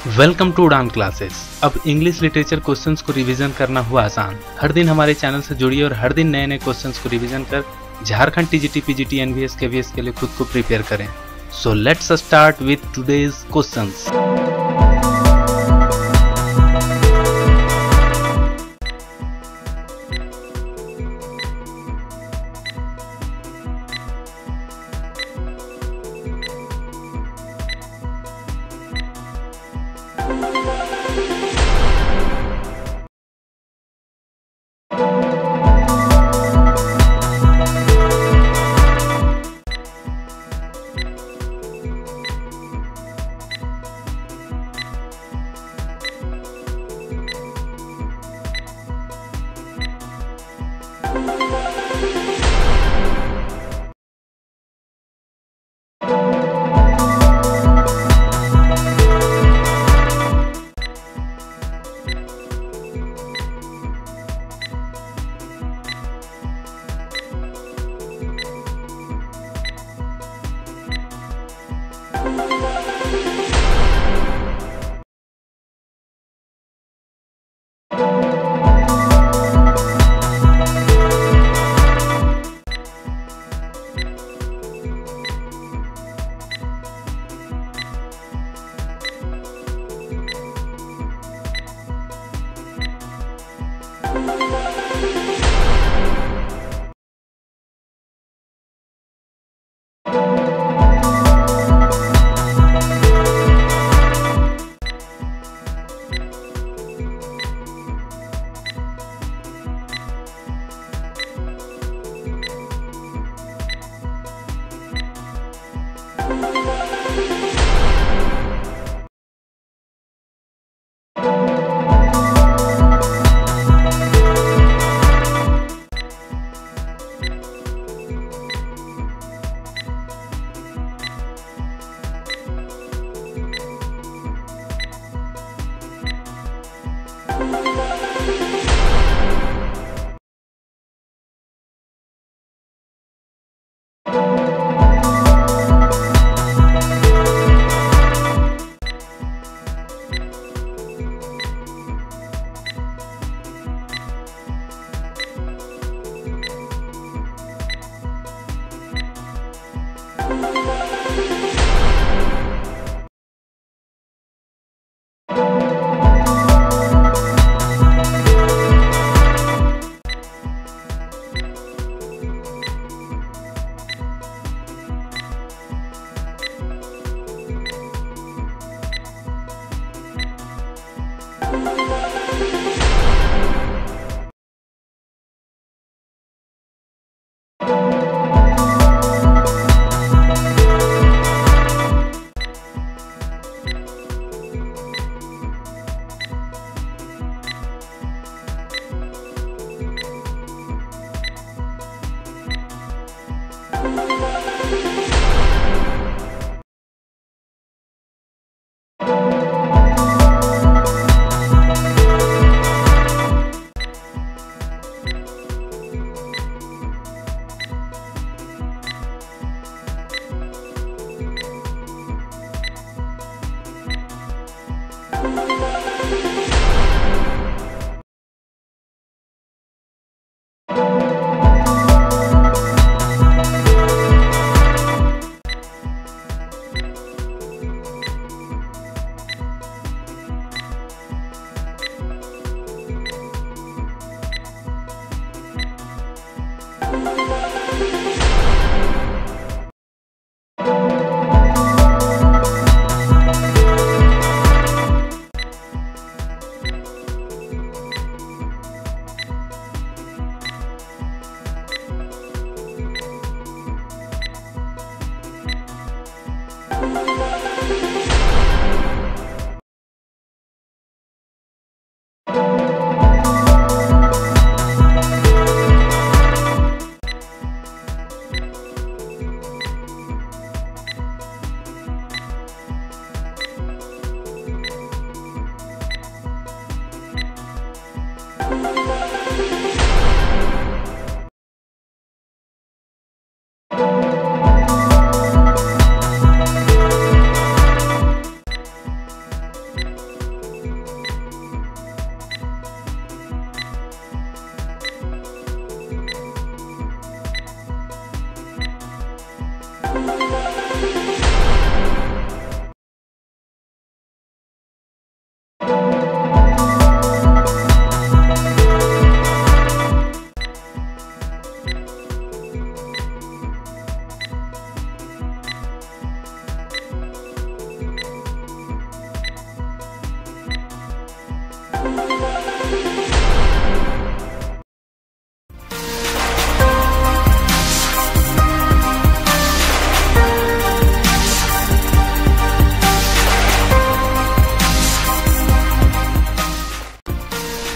Welcome to उड़ान क्लासेस। अब English literature questions को रिवीजन करना हुआ आसान। हर दिन हमारे चैनल से जुड़िए और हर दिन नए नए क्वेश्चंस को रिवीजन कर Jharkhand TGT PGT NVS KVS के लिए खुद को प्रिपेयर करें। So let's start with today's questions.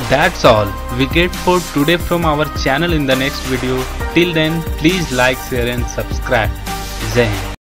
That's all we get for today from our channel. In the next video, till then please like, share and subscribe. Jai Hind.